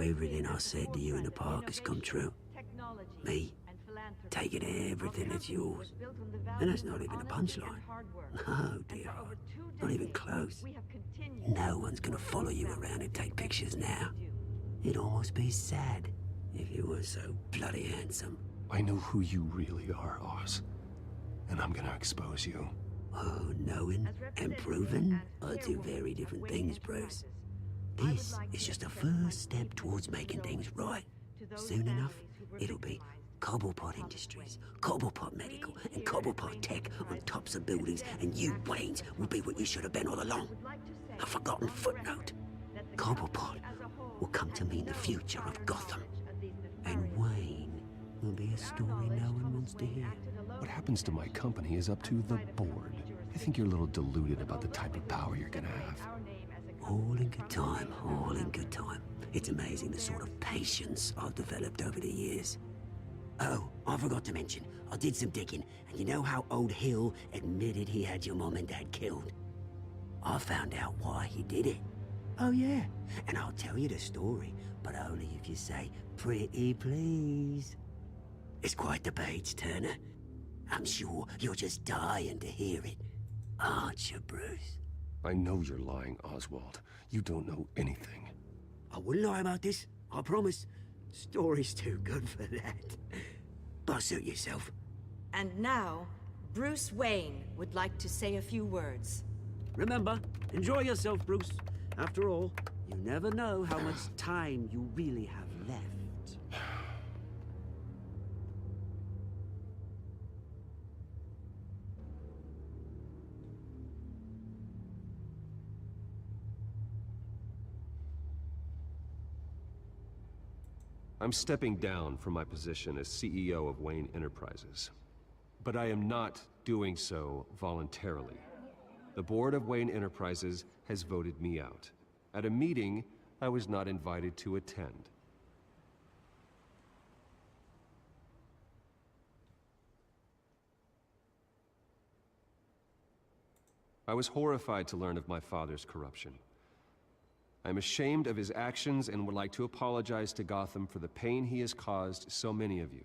Now everything I said to you in the park has come true. Me, taking everything that's yours. And that's not even a punchline. No, dear heart. Not even close. No one's gonna follow you around and take pictures now. It'd almost be sad if you were so bloody handsome. I know who you really are, Oz. And I'm gonna expose you. Oh, knowing and proving are two very different things, Bruce. This is just a first step towards making things right. Soon enough, it'll be Cobblepot Industries, Cobblepot Medical, and Cobblepot Tech on tops of buildings, and you, Waynes, will be what you should have been all along. A forgotten footnote. Cobblepot will come to mean the future of Gotham. And Wayne will be a story no one wants to hear. What happens to my company is up to the board. I think you're a little deluded about the type of power you're gonna have. All in good time, all in good time. It's amazing the sort of patience I've developed over the years. Oh, I forgot to mention, I did some digging, and you know how old Hill admitted he had your mom and dad killed? I found out why he did it. Oh yeah, and I'll tell you the story, but only if you say, pretty please. It's quite the page, Turner. I'm sure you're just dying to hear it, aren't you, Bruce? I know you're lying, Oswald. You don't know anything. I wouldn't lie about this, I promise. Story's too good for that. But suit yourself. And now, Bruce Wayne would like to say a few words. Remember, enjoy yourself, Bruce. After all, you never know how much time you really have left. I'm stepping down from my position as CEO of Wayne Enterprises. But I am not doing so voluntarily. The board of Wayne Enterprises has voted me out, at a meeting I was not invited to attend. I was horrified to learn of my father's corruption. I'm ashamed of his actions and would like to apologize to Gotham for the pain he has caused so many of you.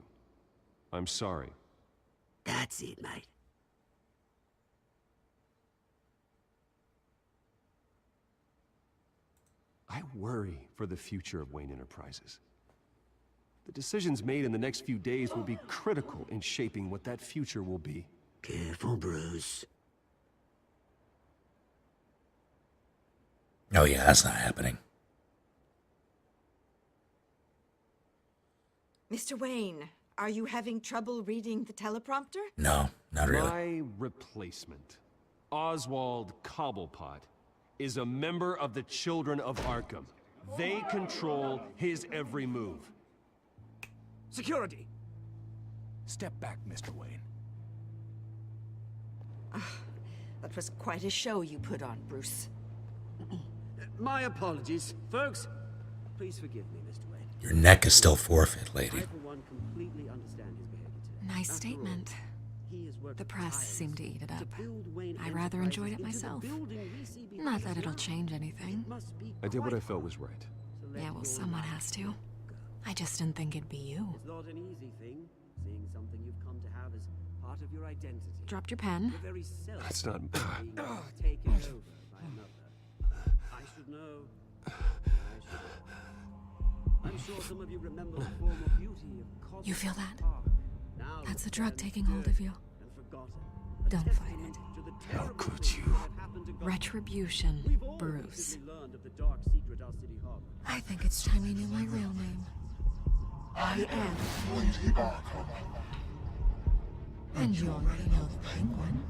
I'm sorry. That's it, mate. I worry for the future of Wayne Enterprises. The decisions made in the next few days will be critical in shaping what that future will be. Careful, Bruce. Oh yeah, that's not happening. Mr. Wayne, are you having trouble reading the teleprompter? No, not really. My replacement, Oswald Cobblepot, is a member of the Children of Arkham. They control his every move. Security! Step back, Mr. Wayne. That was quite a show you put on, Bruce. My apologies, folks. Please forgive me, Mr. Wayne. Your neck is still forfeit, lady. I, for one, completely understand his behavior today. Nice After statement. all, he has worked The press tirelessly seemed to eat it to up. build Wayne I rather Enterprises enjoyed it into the myself. building we see behind Not us that it'll now. change anything. It must be I did what I quite felt hard was right. to let Yeah, well, your someone life has to. go. I just didn't think it'd be you. It's not an easy thing, seeing something you've come to have as part of your identity. Dropped your pen. Your very self That's not... being taken over by another. I should know. I should know. I'm sure some of you remember the former beauty of Cosmo You feel that? Park. Now That's the the drug plans taking hold of you. and forgotten. A Don't fight testament it. to the How terrible could things you? that have happened to Gotham. Retribution, We've all Bruce. recently learned of the dark secret our city harbors. I think it's time you knew my real name. I am. And you already know the Penguin.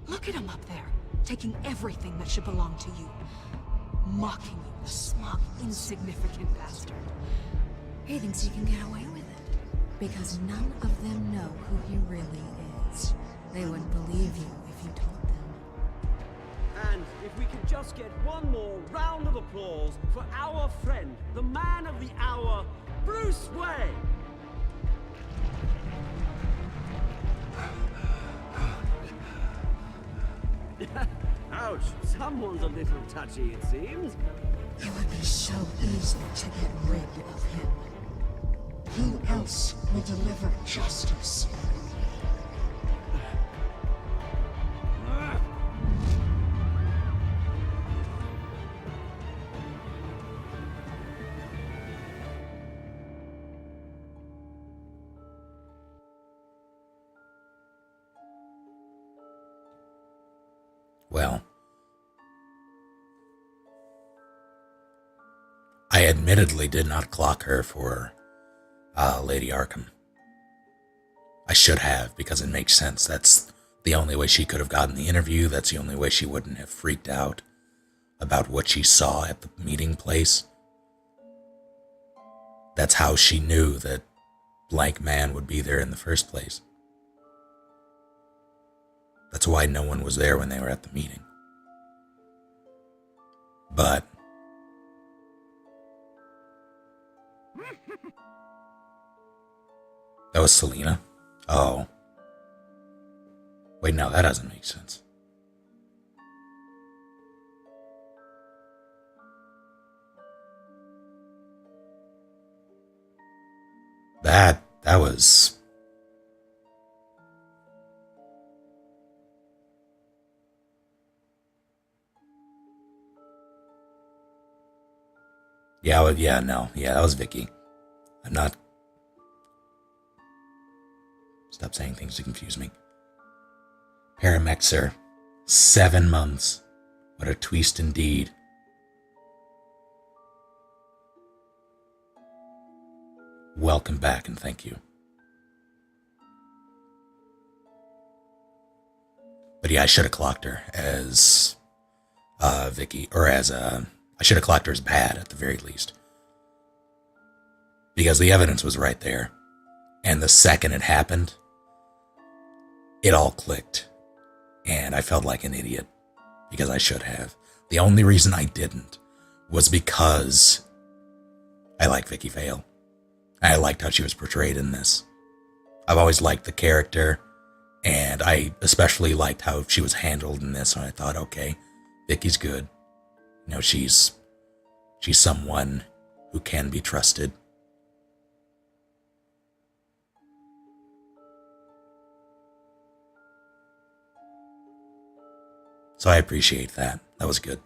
Look at him up there, taking everything that should belong to you. Mocking you, the smug, insignificant bastard. He thinks he can get away with it. Because none of them know who he really is. They wouldn't believe you if you told them. And if we could just get one more round of applause for our friend, the man of the hour, Bruce Wayne. Ouch, someone's a little touchy, it seems. It would be so easy to get rid deliver justice. Well, I admittedly did not clock her for Lady Arkham. I should have, because it makes sense. That's the only way she could have gotten the interview. That's the only way she wouldn't have freaked out about what she saw at the meeting place. That's how she knew that blank man would be there in the first place. That's why no one was there when they were at the meeting. But that was Selina? Oh. Wait, no, that doesn't make sense. That was... Yeah, that was Vicky. I'm not... Stop saying things to confuse me. Paramexer, 7 months. What a twist indeed. Welcome back and thank you. But yeah, I should have clocked her as Vicky, or as I should have clocked her as bad at the very least. Because the evidence was right there. And the second it happened, it all clicked. And I felt like an idiot. Because I should have. The only reason I didn't was because I like Vicky Vale. I liked how she was portrayed in this. I've always liked the character, and I especially liked how she was handled in this, and I thought, okay, Vicky's good. You know, she's someone who can be trusted. So I appreciate that. That was good.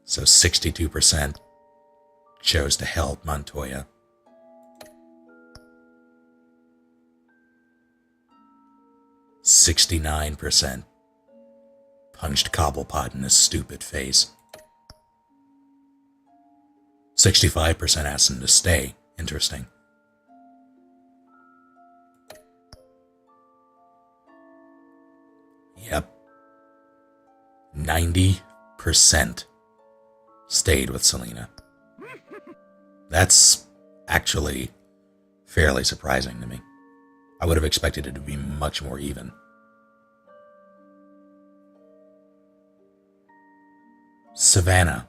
So 62% chose to help Montoya. 69% punched Cobblepot in his stupid face. 65% asked him to stay. Interesting. Yep. 90% stayed with Selina. That's actually fairly surprising to me. I would have expected it to be much more even. Savannah.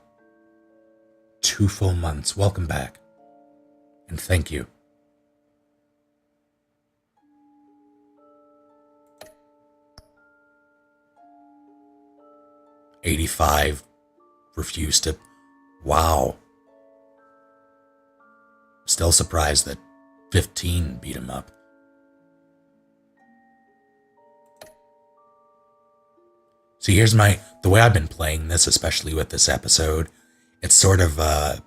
2 full months. Welcome back. And thank you. $85 refused to. Wow. Still surprised that 15 beat him up. See, here's the way I've been playing this, especially with this episode, it's sort of, I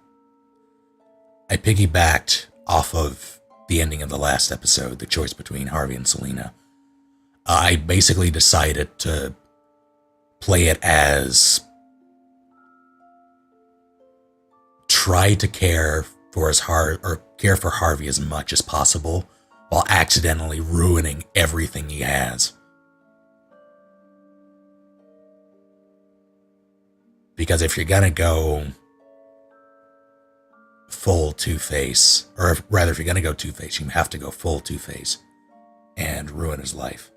piggybacked off of the ending of the last episode, the choice between Harvey and Selina. I basically decided to play it as try to care for Harvey as much as possible while accidentally ruining everything he has. Because if you're gonna go full Two-Face, or rather if you're gonna go Two-Face, you have to go full Two-Face and ruin his life.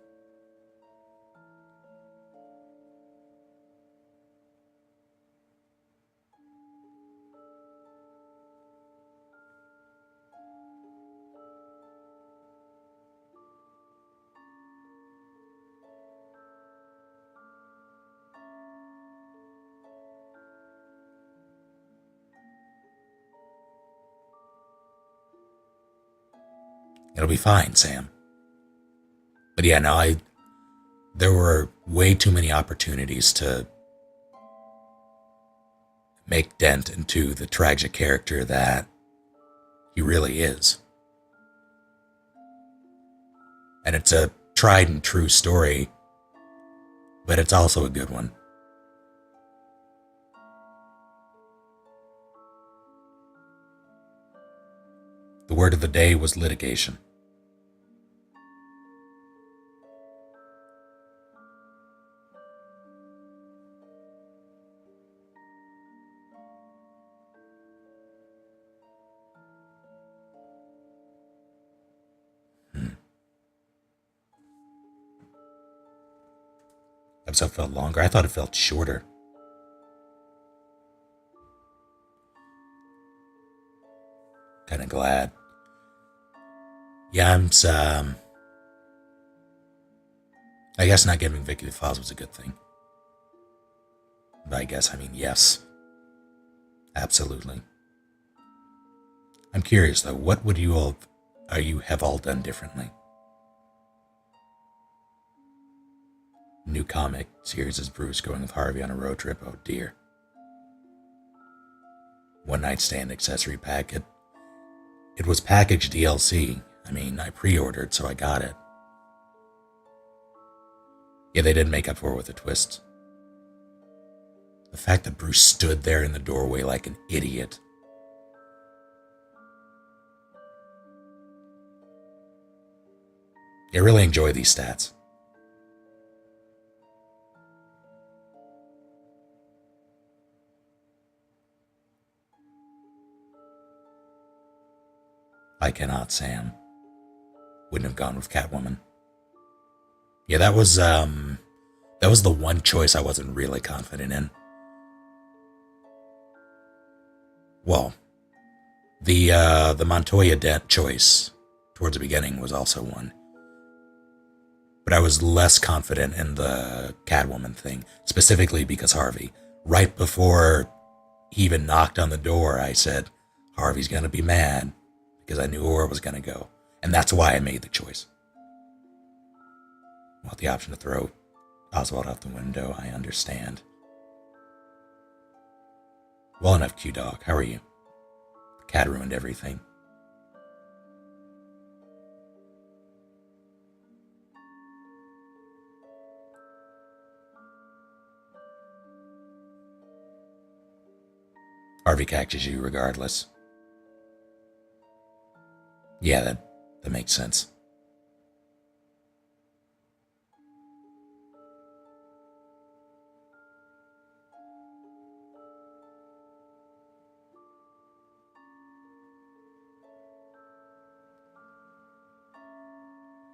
It'll be fine, Sam. But yeah, no, there were way too many opportunities to make Dent into the tragic character that he really is. And it's a tried and true story, but it's also a good one. The word of the day was litigation. Episode felt longer. I thought it felt shorter. Kind of glad. Yeah, I guess not giving Vicky the files was a good thing. But I guess, yes. Absolutely. I'm curious though, what would you have all done differently? New comic series is Bruce going with Harvey on a road trip. Oh dear. One night stand accessory pack. It was packaged DLC. I pre-ordered, so I got it. Yeah, they did make up for it with a twist. The fact that Bruce stood there in the doorway like an idiot. I really enjoy these stats. I cannot, Sam. Wouldn't have gone with Catwoman. Yeah, that was the one choice I wasn't really confident in. Well, the Montoya Dent choice towards the beginning was also one. But I was less confident in the Catwoman thing, specifically because Harvey. Right before he even knocked on the door, I said, Harvey's gonna be mad, because I knew where it was gonna go. And that's why I made the choice. Well, the option to throw Oswald out the window, I understand. Well enough, Q-Dog. How are you? The cat ruined everything. Harvey catches you regardless. Yeah, that makes sense.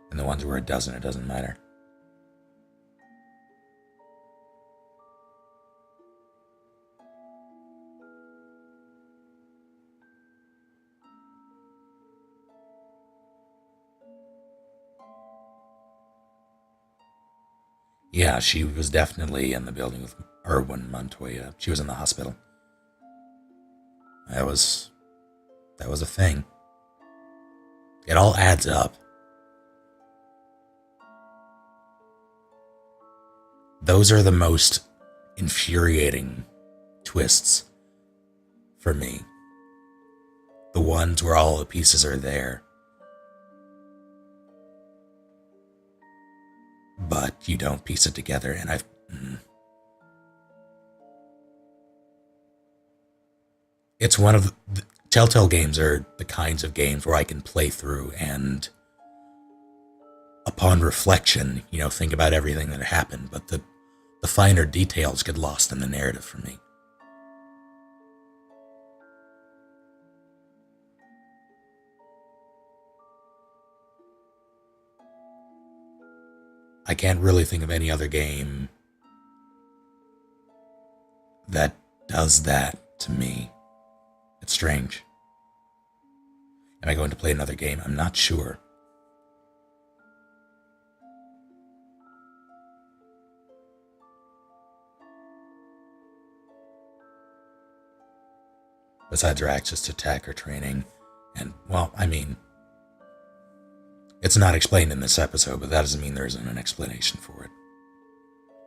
And the ones where it doesn't matter. Yeah, she was definitely in the building with Erwin Montoya. She was in the hospital. That was a thing. It all adds up. Those are the most infuriating twists for me. The ones where all the pieces are there, but you don't piece it together, and it's one of the Telltale games are the kinds of games where I can play through and upon reflection, think about everything that happened, but the finer details get lost in the narrative for me. I can't really think of any other game that does that to me. It's strange. Am I going to play another game? I'm not sure. Besides our access to tech or training, and, well, It's not explained in this episode, but that doesn't mean there isn't an explanation for it.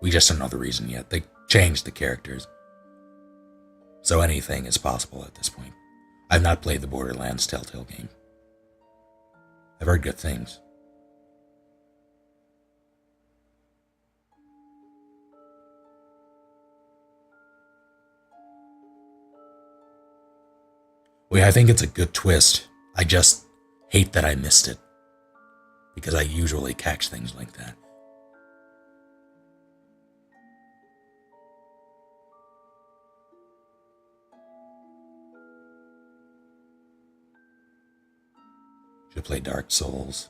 We just don't know the reason yet. They changed the characters. So anything is possible at this point. I've not played the Borderlands Telltale game. I've heard good things. Well, I think it's a good twist. I just hate that I missed it. Because I usually catch things like that. Should play Dark Souls.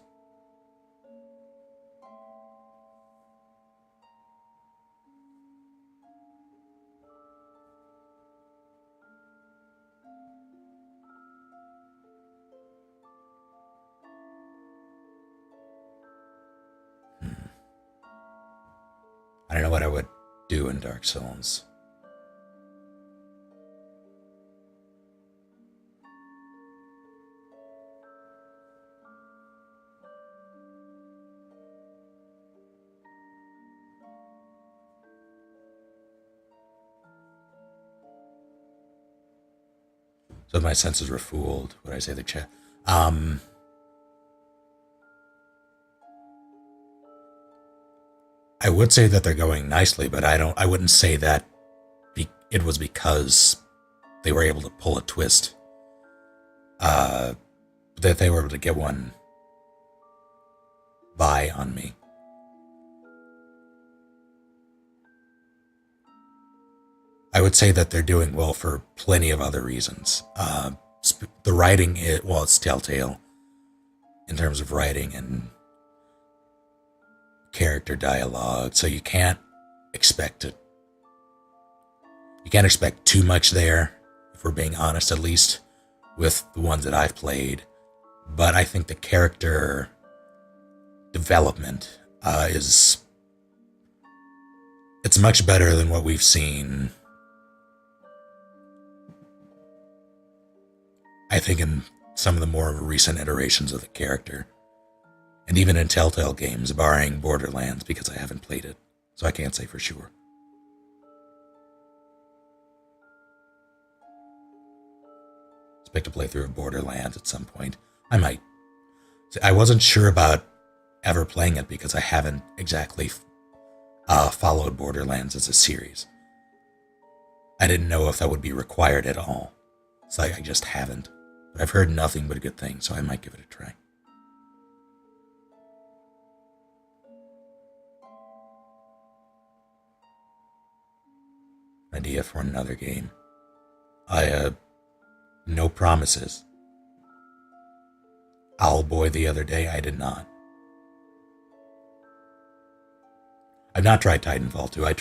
I don't know what I would do in Dark Souls. So my senses were fooled. What did I say? The chat. I would say that they're going nicely, but I wouldn't say that it was because they were able to pull a twist. That they were able to get one by on me. I would say that they're doing well for plenty of other reasons. The writing, it's Telltale in terms of writing and character dialogue, so you can't expect it. You can't expect too much there, if we're being honest, at least with the ones that I've played. But I think the character development it's much better than what we've seen. I think in some of the more recent iterations of the character. And even in Telltale games, barring Borderlands, because I haven't played it. So I can't say for sure. Expect to play through Borderlands at some point. I might. I wasn't sure about ever playing it because I haven't exactly followed Borderlands as a series. I didn't know if that would be required at all. So I just haven't. But I've heard nothing but good things, so I might give it a try. Idea for another game. No promises. Owlboy the other day, I did not. I've not tried Titanfall 2. I've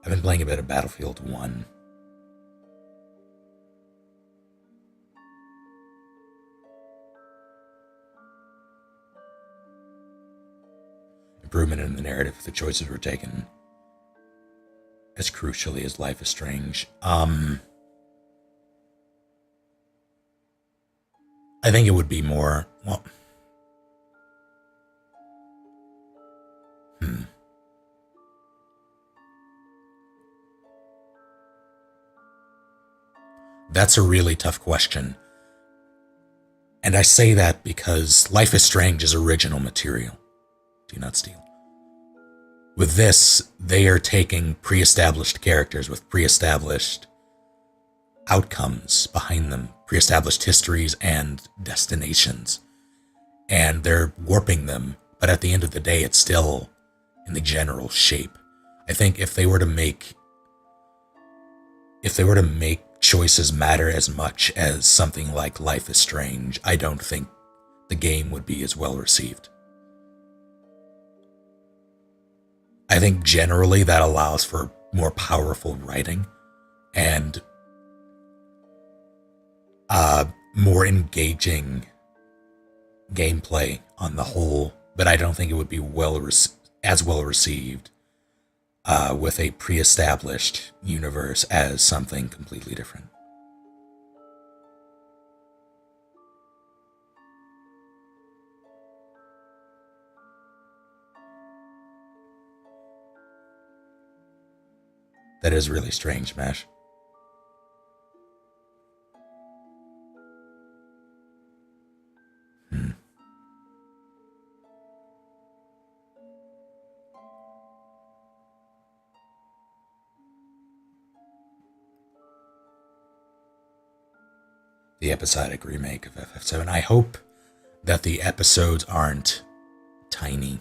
been playing a bit of Battlefield 1. Improvement in the narrative if the choices were taken as crucially as Life is Strange. I think it would be more, well, That's a really tough question. And I say that because Life is Strange is original material. Do not steal. With this, they are taking pre-established characters with pre-established outcomes behind them, pre-established histories and destinations, and they're warping them, but at the end of the day, it's still in the general shape. I think if they were to make choices matter as much as something like Life is Strange, I don't think the game would be as well received. I think generally that allows for more powerful writing and more engaging gameplay on the whole, but I don't think it would be as well received with a pre-established universe as something completely different. That is really strange, Mash. The episodic remake of FF7. I hope that the episodes aren't tiny.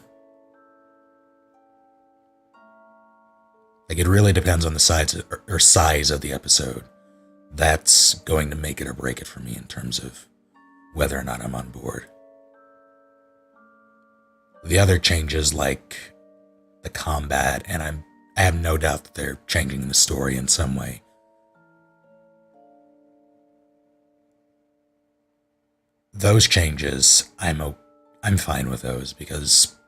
Like, it really depends on the size of the episode. That's going to make it or break it for me in terms of whether or not I'm on board. The other changes, like the combat, and I have no doubt that they're changing the story in some way. Those changes, I'm fine with those, because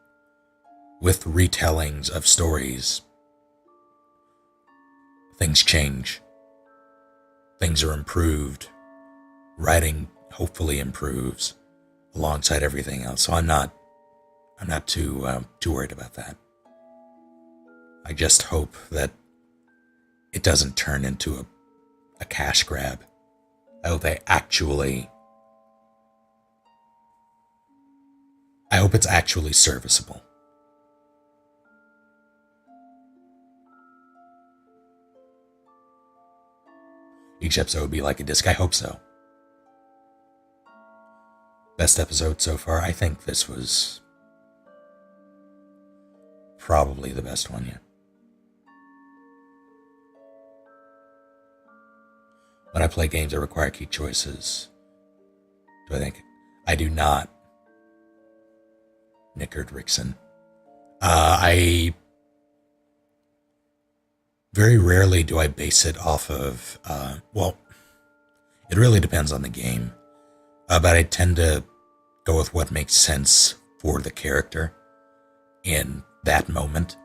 with retellings of stories, things change. Things are improved. Writing hopefully improves alongside everything else. So I'm not too worried about that. I just hope that it doesn't turn into a cash grab. I hope it's actually serviceable. Each episode would be like a disc. I hope so. Best episode so far? I think this was probably the best one yet. When I play games that require key choices, do I think? I do not. Nickard Rickson. I very rarely do I base it off of, well, it really depends on the game. But I tend to go with what makes sense for the character in that moment.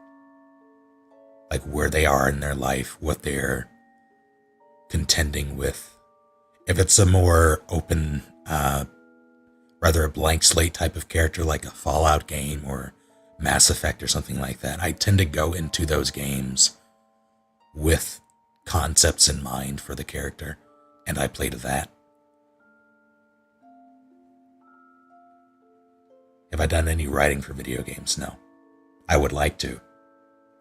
Like where they are in their life, what they're contending with. If it's a more open, rather a blank slate type of character like a Fallout game or Mass Effect or something like that, I tend to go into those games with concepts in mind for the character, and I play to that. Have I done any writing for video games? No. I would like to.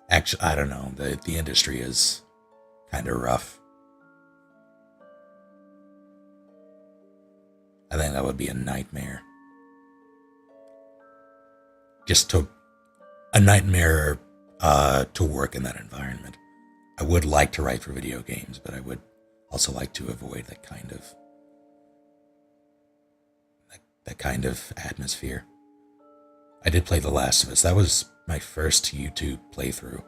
Actually, I don't know. The industry is kind of rough. I think that would be a nightmare. Just a nightmare to work in that environment. I would like to write for video games, but I would also like to avoid that kind of atmosphere. I did play The Last of Us. That was my first YouTube playthrough.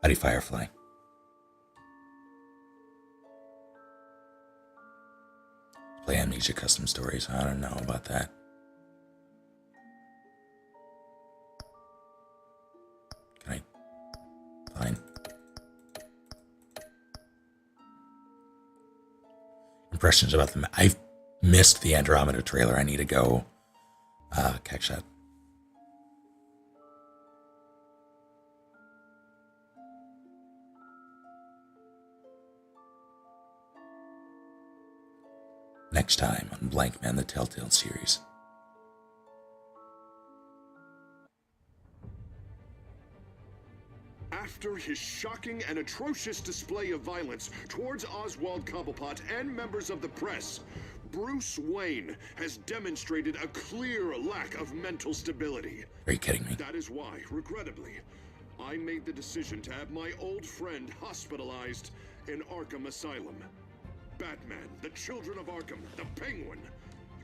Buddy Firefly. Play Amnesia Custom Stories. I don't know about that. Can I? Fine. Impressions about them. I've missed the Andromeda trailer. I need to go catch that. Next time on Blank Man, the Telltale series. After his shocking and atrocious display of violence towards Oswald Cobblepot and members of the press, Bruce Wayne has demonstrated a clear lack of mental stability. Are you kidding me? That is why, regrettably, I made the decision to have my old friend hospitalized in Arkham Asylum. Batman, the Children of Arkham, the Penguin.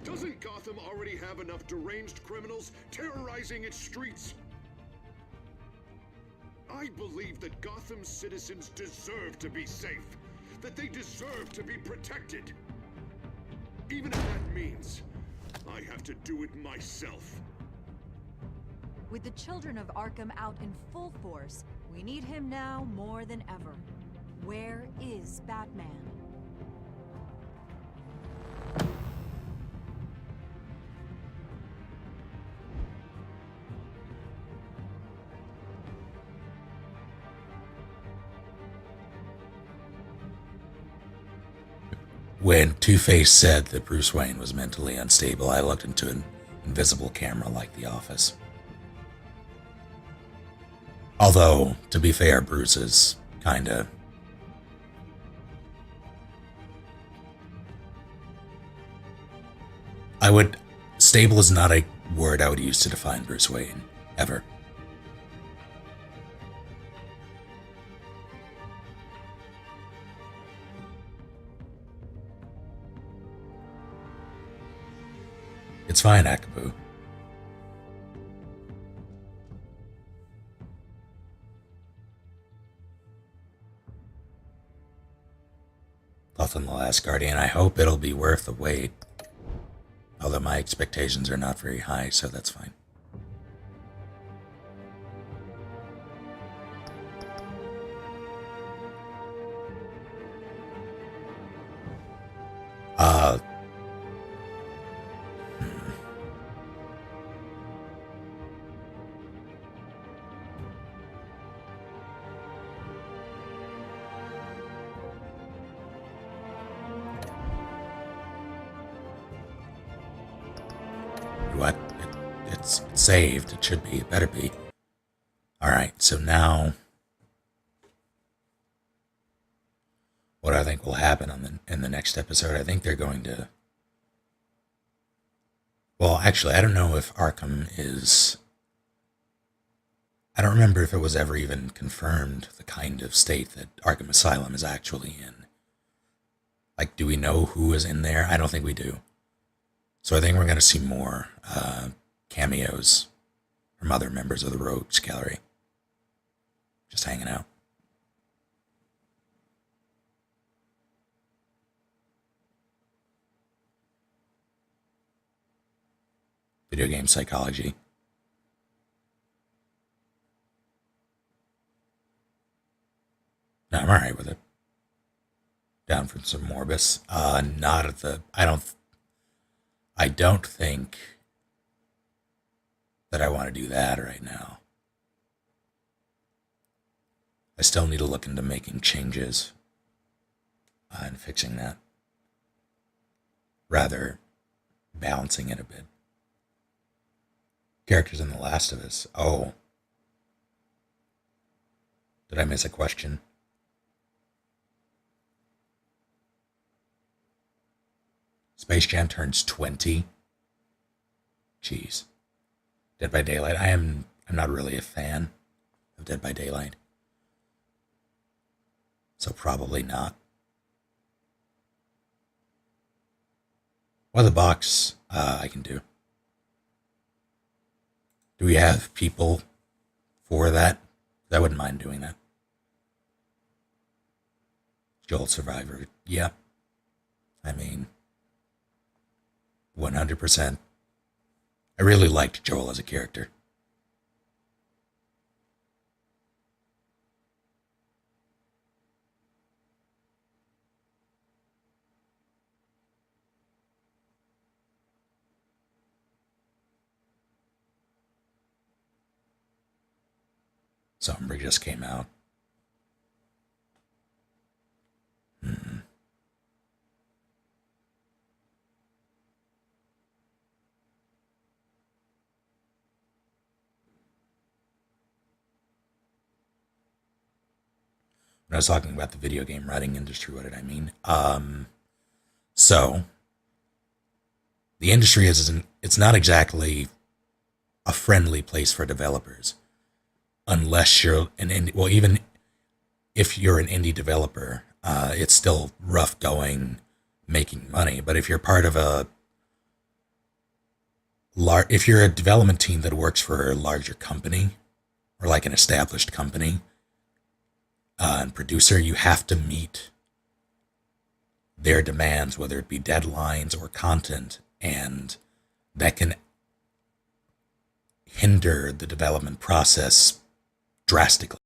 Doesn't Gotham already have enough deranged criminals terrorizing its streets? I believe that Gotham's citizens deserve to be safe, that they deserve to be protected. Even if that means I have to do it myself. With the Children of Arkham out in full force, we need him now more than ever. Where is Batman? when Two-Face said that Bruce Wayne was mentally unstable, I looked into an invisible camera like The Office. Although, to be fair, Bruce is kinda... Stable is not a word I would use to define Bruce Wayne, ever. It's fine, Akabu. Thoughts on The Last Guardian? I hope it'll be worth the wait. Although my expectations are not very high, so that's fine. What? It's saved. It should be. It better be. Alright, so now... what I think will happen in the next episode, I think they're going to... well, actually, I don't know if Arkham is... I don't remember if it was ever even confirmed the kind of state that Arkham Asylum is actually in. Like, do we know who is in there? I don't think we do. So I think we're going to see more cameos from other members of the Rogues Gallery. Just hanging out. Video game psychology. No, I'm alright with it. Down for some Morbus. Not at the... I don't think that I want to do that right now. I still need to look into making changes and fixing that. Rather, balancing it a bit. Characters in The Last of Us. Oh. Did I miss a question? Space Jam turns 20. Jeez. Dead by Daylight. I'm not really a fan of Dead by Daylight. So probably not. Well, the box I can do. Do we have people for that? I wouldn't mind doing that. Joel Survivor. Yeah. I mean... 100%. I really liked Joel as a character. Sombra just came out. When I was talking about the video game writing industry, what did I mean? So, the industry it's not exactly a friendly place for developers. Unless you're even if you're an indie developer, it's still rough going, making money. But if you're part of if you're a development team that works for a larger company, or like an established company, and producer, you have to meet their demands, whether it be deadlines or content, and that can hinder the development process drastically.